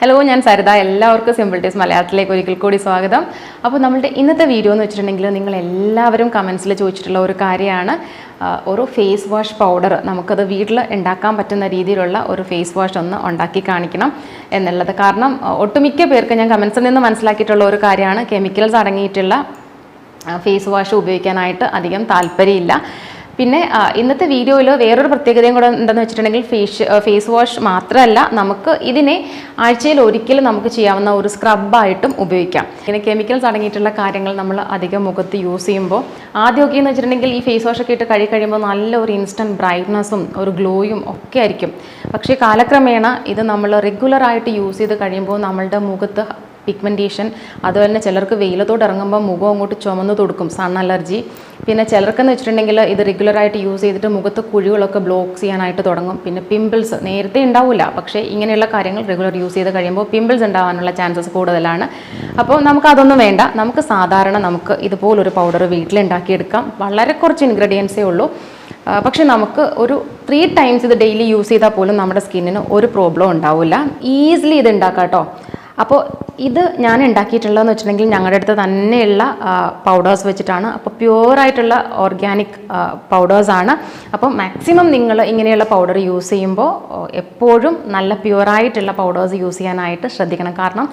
Hello, ഞാൻ സരിത. എല്ലാവർക്കും simple tips മലയാളത്തിലേക്ക് ഒരിക്കൽ കൂടി സ്വാഗതം. അപ്പോൾ നമ്മളുടെ ഇന്നത്തെ വീഡിയോ എന്ന് വെച്ചിട്ടുണ്ടെങ്കിൽ നിങ്ങൾ എല്ലാവരും കമൻസിൽ ചോദിച്ചിട്ടുള്ള ഒരു കാര്യമാണ് ഒരു ഫേസ് വാഷ് പൗഡർ നമുക്കത് വീട്ടിൽ ഉണ്ടാക്കാൻ പറ്റുന്ന രീതിയിലുള്ള ഒരു ഫേസ് വാഷ് ഒന്ന് ഉണ്ടാക്കി കാണിക്കണം എന്നുള്ളത്. കാരണം ഒട്ടുമിക്ക പേർക്ക് ഞാൻ കമൻസിൽ നിന്ന് മനസ്സിലാക്കിയിട്ടുള്ള ഒരു കാര്യമാണ് കെമിക്കൽസ് അടങ്ങിയിട്ടുള്ള ഫേസ് വാഷ് ഉപയോഗിക്കാനായിട്ട് അധികം താല്പര്യമില്ല. പിന്നെ ഇന്നത്തെ വീഡിയോയിൽ വേറൊരു പ്രത്യേകതയും കൂടെ എന്താണെന്ന് വെച്ചിട്ടുണ്ടെങ്കിൽ ഫേസ് വാഷ് മാത്രമല്ല, നമുക്ക് ഇതിനെ ആഴ്ചയിൽ ഒരിക്കൽ നമുക്ക് ചെയ്യാവുന്ന ഒരു സ്ക്രബായിട്ടും ഉപയോഗിക്കാം. ഇങ്ങനെ കെമിക്കൽസ് അടങ്ങിയിട്ടുള്ള കാര്യങ്ങൾ നമ്മൾ അധികം മുഖത്ത് യൂസ് ചെയ്യുമ്പോൾ ആദ്യമൊക്കെ എന്ന് വെച്ചിട്ടുണ്ടെങ്കിൽ ഈ ഫേസ് വാഷ് ഒക്കെ ഇട്ട് കഴിയുമ്പോൾ നല്ല ഒരു ഇൻസ്റ്റൻറ്റ് ബ്രൈറ്റ്നസ്സും ഒരു ഗ്ലോയും ഒക്കെ ആയിരിക്കും. പക്ഷേ കാലക്രമേണ ഇത് നമ്മൾ റെഗുലറായിട്ട് യൂസ് ചെയ്ത് കഴിയുമ്പോൾ നമ്മളുടെ മുഖത്ത് പിഗ്മെൻറ്റേഷൻ, അതുപോലെ തന്നെ ചിലർക്ക് വെയിലത്തോട്ട് ഇറങ്ങുമ്പോൾ മുഖം അങ്ങോട്ട് ചുമന്ന് കൊടുക്കും, സൺ അലർജി. പിന്നെ ചിലർക്കെന്ന് വെച്ചിട്ടുണ്ടെങ്കിൽ ഇത് റെഗുലറായിട്ട് യൂസ് ചെയ്തിട്ട് മുഖത്ത് കുഴികളൊക്കെ ബ്ലോക്ക് ചെയ്യാനായിട്ട് തുടങ്ങും. പിന്നെ പിമ്പിൾസ് നേരത്തെ ഉണ്ടാവില്ല, പക്ഷേ ഇങ്ങനെയുള്ള കാര്യങ്ങൾ റെഗുലർ യൂസ് ചെയ്ത് കഴിയുമ്പോൾ പിമ്പിൾസ് ഉണ്ടാവാനുള്ള ചാൻസസ് കൂടുതലാണ്. അപ്പോൾ നമുക്കതൊന്നും വേണ്ട. നമുക്ക് ഇതുപോലൊരു പൗഡർ വീട്ടിലുണ്ടാക്കിയെടുക്കാം. വളരെ കുറച്ച് ഇൻഗ്രീഡിയൻസേ ഉള്ളൂ. പക്ഷെ നമുക്ക് ഒരു 3 ടൈംസ് ഇത് ഡെയിലി യൂസ് ചെയ്താൽ പോലും നമ്മുടെ സ്കിന്നിന് ഒരു പ്രോബ്ലം ഉണ്ടാവില്ല. ഈസിലി ഇത് ഉണ്ടാക്കാം കേട്ടോ. അപ്പോൾ ഇത് ഞാൻ ഉണ്ടാക്കിയിട്ടുള്ളതെന്ന് വെച്ചിട്ടുണ്ടെങ്കിൽ ഞങ്ങളുടെ അടുത്ത് തന്നെയുള്ള പൗഡേഴ്സ് വെച്ചിട്ടാണ്. അപ്പോൾ പ്യുവറായിട്ടുള്ള ഓർഗാനിക് പൗഡേഴ്സാണ്. അപ്പോൾ മാക്സിമം നിങ്ങൾ ഇങ്ങനെയുള്ള പൗഡർ യൂസ് ചെയ്യുമ്പോൾ എപ്പോഴും നല്ല പ്യുവറായിട്ടുള്ള പൗഡേഴ്സ് യൂസ് ചെയ്യാനായിട്ട് ശ്രദ്ധിക്കണം. കാരണം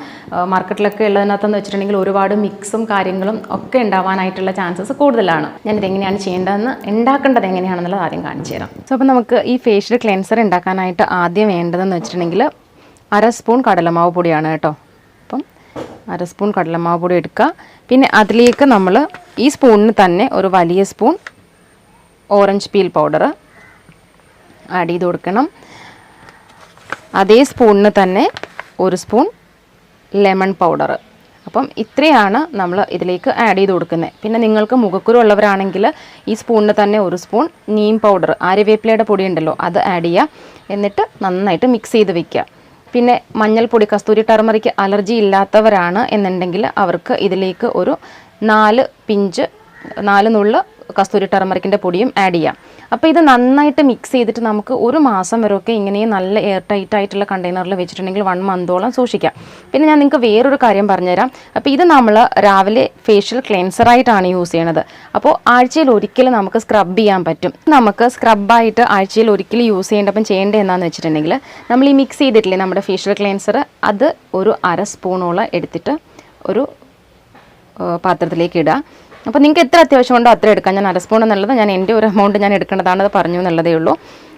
മാർക്കറ്റിലൊക്കെ ഉള്ളതിനകത്തെന്ന് വെച്ചിട്ടുണ്ടെങ്കിൽ ഒരുപാട് മിക്സും കാര്യങ്ങളും ഒക്കെ ഉണ്ടാവാനായിട്ടുള്ള ചാൻസസ് കൂടുതലാണ്. ഞാനിതെങ്ങനെയാണ് ചെയ്യേണ്ടതെന്ന്, ഉണ്ടാക്കേണ്ടത് എങ്ങനെയാണെന്നുള്ളത് ആദ്യം കാണിച്ചു തരാം. സോ അപ്പോൾ നമുക്ക് ഈ ഫേഷ്യൽ ക്ലെൻസർ ഉണ്ടാക്കാനായിട്ട് ആദ്യം വേണ്ടതെന്ന് വെച്ചിട്ടുണ്ടെങ്കിൽ 1/2 സ്പൂൺ കടലമാവ് പൊടിയാണ് കേട്ടോ. അപ്പം 1/2 സ്പൂൺ കടലമാവ് പൊടി എടുക്കുക. പിന്നെ അതിലേക്ക് നമ്മൾ ഈ സ്പൂണിന് തന്നെ ഒരു വലിയ spoon orange peel powder add ചെയ്ത് കൊടുക്കണം. അതേ സ്പൂണിന് തന്നെ 1 സ്പൂൺ ലെമൺ പൗഡർ. അപ്പം ഇത്രയാണ് നമ്മൾ ഇതിലേക്ക് ആഡ് ചെയ്ത് കൊടുക്കുന്നത്. പിന്നെ നിങ്ങൾക്ക് മുഖക്കുരു ഉള്ളവരാണെങ്കിൽ ഈ സ്പൂണിന് തന്നെ 1 സ്പൂൺ നീം പൗഡർ, ആര്യവേപ്പിലയുടെ പൊടി ഉണ്ടല്ലോ, അത് ആഡ് ചെയ്യുക. എന്നിട്ട് നന്നായിട്ട് മിക്സ് ചെയ്ത് വെക്കുക. പിന്നെ മഞ്ഞൾപ്പൊടി, കസ്തൂരി ടർമറിക്ക് അലർജി ഇല്ലാത്തവരാണ് എന്നുണ്ടെങ്കിൽ അവർക്ക് ഇതിലേക്ക് ഒരു 4 നുള്ള് കസ്തൂരി ടർമറിക്കിൻ്റെ പൊടിയും ആഡ് ചെയ്യാം. അപ്പോൾ ഇത് നന്നായിട്ട് മിക്സ് ചെയ്തിട്ട് നമുക്ക് 1 മാസം വരെയൊക്കെ ഇങ്ങനെ നല്ല എയർ ടൈറ്റ് ആയിട്ടുള്ള കണ്ടെയ്നറിൽ വെച്ചിട്ടുണ്ടെങ്കിൽ 1 മന്തോളം സൂക്ഷിക്കാം. പിന്നെ ഞാൻ നിങ്ങൾക്ക് വേറൊരു കാര്യം പറഞ്ഞുതരാം. അപ്പോൾ ഇത് നമ്മൾ രാവിലെ ഫേഷ്യൽ ക്ലെൻസറായിട്ടാണ് യൂസ് ചെയ്യണത്. അപ്പോൾ ആഴ്ചയിൽ ഒരിക്കൽ നമുക്ക് സ്ക്രബ് ചെയ്യാൻ പറ്റും. നമുക്ക് സ്ക്രബായിട്ട് ആഴ്ചയിൽ ഒരിക്കൽ യൂസ് ചെയ്യേണ്ടപ്പം ചെയ്യേണ്ടത് എന്താണെന്ന് വെച്ചിട്ടുണ്ടെങ്കിൽ നമ്മൾ ഈ മിക്സ് ചെയ്തിട്ടില്ലേ നമ്മുടെ ഫേഷ്യൽ ക്ലെൻസർ, അത് ഒരു 1/2 സ്പൂണോളം എടുത്തിട്ട് ഒരു പാത്രത്തിലേക്ക് ഇടുക. അപ്പോൾ നിങ്ങൾക്ക് എത്ര അത്യാവശ്യം ഉണ്ടോ അത്ര എടുക്കാം. ഞാൻ 1/2 സ്പൂൺ എന്നുള്ളത് ഞാൻ എൻ്റെ ഒരു എമൗണ്ട് ഞാൻ എടുക്കേണ്ടതാണ്, അത് പറഞ്ഞു എന്നുള്ളതേ ഉള്ളൂ.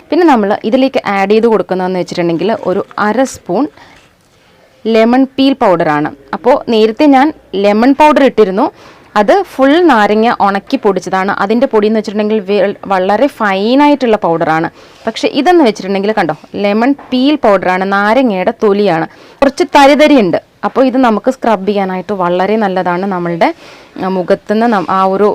പിന്നെ നമ്മൾ ഇതിലേക്ക് ആഡ് ചെയ്ത് കൊടുക്കുന്നതെന്ന് വെച്ചിട്ടുണ്ടെങ്കിൽ ഒരു 1/2 സ്പൂൺ ലെമൺ പീൽ പൗഡറാണ്. അപ്പോൾ നേരത്തെ ഞാൻ ലെമൺ പൗഡർ ഇട്ടിരുന്നു, അത് ഫുൾ നാരങ്ങ ഉണക്കി പൊടിച്ചതാണ്. അതിൻ്റെ പൊടി എന്ന് വെച്ചിട്ടുണ്ടെങ്കിൽ വളരെ ഫൈനായിട്ടുള്ള പൗഡറാണ്. പക്ഷേ ഇതെന്ന് വെച്ചിട്ടുണ്ടെങ്കിൽ കണ്ടോ, ലെമൺ പീൽ പൗഡറാണ്, നാരങ്ങയുടെ തൊലിയാണ്, കുറച്ച് തരിതരിയുണ്ട്. അപ്പോൾ ഇത് നമുക്ക് സ്ക്രബ് ചെയ്യാനായിട്ട് വളരെ നല്ലതാണ്. നമ്മളുടെ മുഖത്തുനിന്ന് ആ ഒരു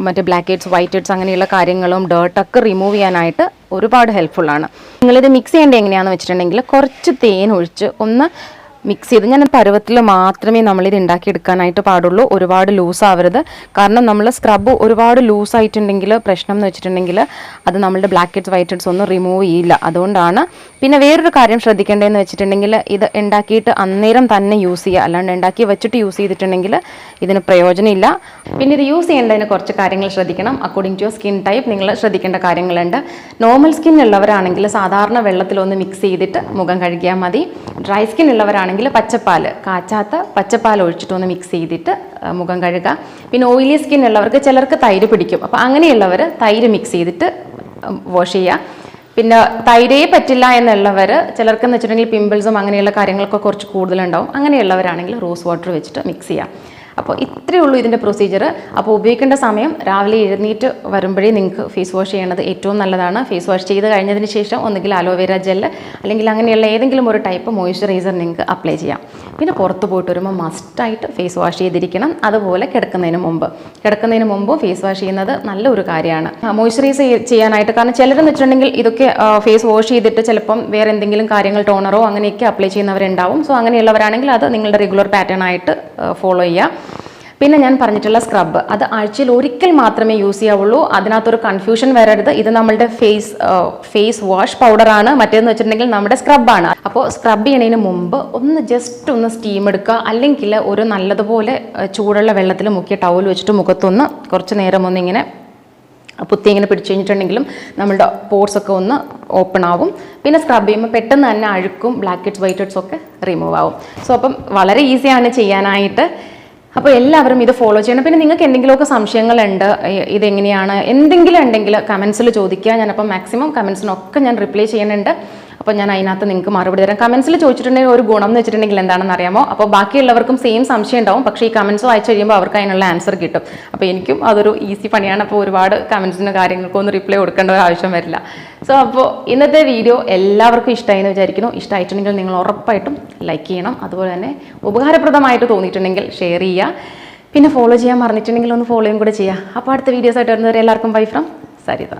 മറ്റേ ബ്ലാക്ക് ഹെഡ്സ്, വൈറ്റ് ഹെഡ്സ് അങ്ങനെയുള്ള കാര്യങ്ങളും ഡേർട്ടൊക്കെ റിമൂവ് ചെയ്യാനായിട്ട് ഒരുപാട് ഹെൽപ്ഫുള്ളാണ്. നിങ്ങളിത് മിക്സ് ചെയ്യേണ്ടത് എങ്ങനെയാണെന്ന് വെച്ചിട്ടുണ്ടെങ്കിൽ കുറച്ച് തേൻ ഒഴിച്ച് ഒന്ന് മിക്സ് ചെയ്ത്, ഞാൻ പരുവത്തിൽ മാത്രമേ നമ്മളിത് ഉണ്ടാക്കിയെടുക്കാനായിട്ട് പാടുള്ളൂ. ഒരുപാട് ലൂസ് ആവരുത്. കാരണം നമ്മൾ സ്ക്രബ് ഒരുപാട് ലൂസായിട്ടുണ്ടെങ്കിൽ പ്രശ്നം എന്ന് വെച്ചിട്ടുണ്ടെങ്കിൽ അത് നമ്മളുടെ ബ്ലാക്ക് ഹെഡ്സ്, വൈറ്റ് ഹെഡ്സ് ഒന്നും റിമൂവ് ചെയ്യില്ല. അതുകൊണ്ടാണ്. പിന്നെ വേറൊരു കാര്യം ശ്രദ്ധിക്കേണ്ടതെന്ന് വെച്ചിട്ടുണ്ടെങ്കിൽ ഇത് ഉണ്ടാക്കിയിട്ട് അന്നേരം തന്നെ യൂസ് ചെയ്യുക, അല്ലാണ്ട് ഉണ്ടാക്കി വെച്ചിട്ട് യൂസ് ചെയ്തിട്ടുണ്ടെങ്കിൽ ഇതിന് പ്രയോജനമില്ല. പിന്നെ ഇത് യൂസ് ചെയ്യേണ്ടതിന് കുറച്ച് കാര്യങ്ങൾ ശ്രദ്ധിക്കണം. According to your skin type നിങ്ങൾ ശ്രദ്ധിക്കേണ്ട കാര്യങ്ങളുണ്ട്. നോർമൽ സ്കിൻ ഉള്ളവരാണെങ്കിൽ സാധാരണ വെള്ളത്തിലൊന്ന് മിക്സ് ചെയ്തിട്ട് മുഖം കഴുകിയാൽ മതി. ഡ്രൈ സ്കിൻ ഉള്ളവരാണെങ്കിൽ പച്ചപ്പാൽ, കാച്ചാത്ത പച്ചപ്പാൽ ഒഴിച്ചിട്ടൊന്ന് മിക്സ് ചെയ്തിട്ട് മുഖം കഴുകുക. പിന്നെ ഓയിലി സ്കിൻ ഉള്ളവർക്ക് ചിലർക്ക് തൈര് പിടിക്കും. അപ്പോൾ അങ്ങനെയുള്ളവർ തൈര് മിക്സ് ചെയ്തിട്ട് വാഷ് ചെയ്യുക. പിന്നെ തൈരേ പറ്റില്ല എന്നുള്ളവർ, ചിലർക്കെന്ന് വെച്ചിട്ടുണ്ടെങ്കിൽ പിമ്പിൾസും അങ്ങനെയുള്ള കാര്യങ്ങളൊക്കെ കുറച്ച് കൂടുതലുണ്ടാവും. അങ്ങനെയുള്ളവരാണെങ്കിൽ റോസ് വാട്ടർ വെച്ചിട്ട് മിക്സ് ചെയ്യാം. അപ്പോൾ ഇത്രയേ ഉള്ളൂ ഇതിൻ്റെ പ്രൊസീജിയർ. അപ്പോൾ ഉപയോഗിക്കേണ്ട സമയം രാവിലെ എഴുന്നേറ്റ് വരുമ്പോഴേ നിങ്ങൾക്ക് ഫേസ് വാഷ് ചെയ്യണത് ഏറ്റവും നല്ലതാണ്. ഫേസ് വാഷ് ചെയ്ത് കഴിഞ്ഞതിന് ശേഷം ഒന്നുകിൽ അലോവേര ജെൽ അല്ലെങ്കിൽ അങ്ങനെയുള്ള ഏതെങ്കിലും ഒരു ടൈപ്പ് മോയ്സ്ചറൈസർ നിങ്ങൾക്ക് അപ്ലൈ ചെയ്യാം. പിന്നെ പുറത്ത് പോയിട്ട് വരുമ്പോൾ മസ്റ്റായിട്ട് ഫേസ് വാഷ് ചെയ്തിരിക്കണം. അതുപോലെ കിടക്കുന്നതിന് മുമ്പ് ഫേസ് വാഷ് ചെയ്യുന്നത് നല്ലൊരു കാര്യമാണ്. മോയ്സ്ചറൈസ് ചെയ്യാനായിട്ട്, കാരണം ചിലരെന്ന് വെച്ചിട്ടുണ്ടെങ്കിൽ ഇതൊക്കെ ഫേസ് വാഷ് ചെയ്തിട്ട് ചിലപ്പം വേറെ എന്തെങ്കിലും കാര്യങ്ങൾ ടോണറോ അങ്ങനെയൊക്കെ അപ്ലൈ ചെയ്യുന്നവരുണ്ടാവും. സോ അങ്ങനെയുള്ളവരാണെങ്കിൽ അത് നിങ്ങളുടെ റെഗുലർ പാറ്റേൺ ആയിട്ട് ഫോളോ ചെയ്യുക. പിന്നെ ഞാൻ പറഞ്ഞിട്ടുള്ള സ്ക്രബ്ബ് അത് ആഴ്ചയിൽ ഒരിക്കൽ മാത്രമേ യൂസ് ചെയ്യാവുള്ളൂ. അതിനകത്തൊരു കൺഫ്യൂഷൻ വരരുത്. ഇത് നമ്മളുടെ ഫേസ് വാഷ് പൗഡറാണ്, മറ്റേതെന്ന് വെച്ചിട്ടുണ്ടെങ്കിൽ നമ്മുടെ സ്ക്രബാണ്. അപ്പോൾ സ്ക്രബ് ചെയ്യണതിന് മുമ്പ് ജസ്റ്റ് ഒന്ന് സ്റ്റീം എടുക്കുക, അല്ലെങ്കിൽ ഒരു നല്ലതുപോലെ ചൂടുള്ള വെള്ളത്തിൽ മുക്കിയ ടവൽ വെച്ചിട്ട് മുഖത്തൊന്ന് കുറച്ച് നേരം ഒന്നിങ്ങനെ പുത്തി ഇങ്ങനെ പിടിച്ചു കഴിഞ്ഞിട്ടുണ്ടെങ്കിലും നമ്മളുടെ പോർസ് ഒക്കെ ഒന്ന് ഓപ്പൺ ആവും. പിന്നെ സ്ക്രബ് ചെയ്യുമ്പോൾ പെട്ടെന്ന് തന്നെ അഴുക്കും ബ്ലാക്ക് ഹെഡ്സ് വൈറ്റ് ഹെഡ്സ് ഒക്കെ റിമൂവ് ആവും. സോ അപ്പം വളരെ ഈസിയാണ് ചെയ്യാനായിട്ട്. അപ്പോൾ എല്ലാവരും ഇത് ഫോളോ ചെയ്യണം. പിന്നെ നിങ്ങൾക്ക് എന്തെങ്കിലുമൊക്കെ സംശയങ്ങളുണ്ട്, ഇതെങ്ങനെയാണ്, എന്തെങ്കിലും ഉണ്ടെങ്കിൽ കമൻസിൽ ചോദിക്കുക. ഞാനപ്പോൾ മാക്സിമം കമൻസിനൊക്കെ ഞാൻ റിപ്ലൈ ചെയ്യുന്നുണ്ട്. അപ്പോൾ ഞാൻ അതിനകത്ത് നിങ്ങൾക്ക് മറുപടി തരാം. കമൻസിൽ ചോദിച്ചിട്ടുണ്ടെങ്കിൽ ഒരു ഗുണം എന്ന് വെച്ചിട്ടുണ്ടെങ്കിൽ എന്താണെന്ന് അറിയാമോ, അപ്പോൾ ബാക്കിയുള്ളവർക്കും സെയിം സംശയം ഉണ്ടാവും, പക്ഷേ ഈ കമൻസ് വായിച്ച് കഴിയുമ്പോൾ അവർക്ക് അതിനുള്ള ആൻസർ കിട്ടും. അപ്പോൾ എനിക്കും അതൊരു ഈസി പണിയാണ്. അപ്പോൾ ഒരുപാട് കമൻസിന് കാര്യങ്ങൾക്കൊന്നും റിപ്ലൈ കൊടുക്കേണ്ട ഒരു ആവശ്യം വരില്ല. സോ അപ്പോൾ ഇന്നത്തെ വീഡിയോ എല്ലാവർക്കും ഇഷ്ടമായി എന്ന് വിചാരിക്കുന്നു. ഇഷ്ടമായിട്ടുണ്ടെങ്കിൽ നിങ്ങൾ ഉറപ്പായിട്ടും ലൈക്ക് ചെയ്യണം. അതുപോലെ തന്നെ ഉപകാരപ്രദമായിട്ട് തോന്നിയിട്ടുണ്ടെങ്കിൽ ഷെയർ ചെയ്യുക. പിന്നെ ഫോളോ ചെയ്യാൻ മറന്നിട്ടുണ്ടെങ്കിൽ ഒന്ന് ഫോളോയും കൂടെ ചെയ്യുക. അപ്പോൾ അടുത്ത വീഡിയോസ് ആയിട്ട് വരുന്നവരെ എല്ലാവർക്കും ബൈ ഫ്രം സരിത.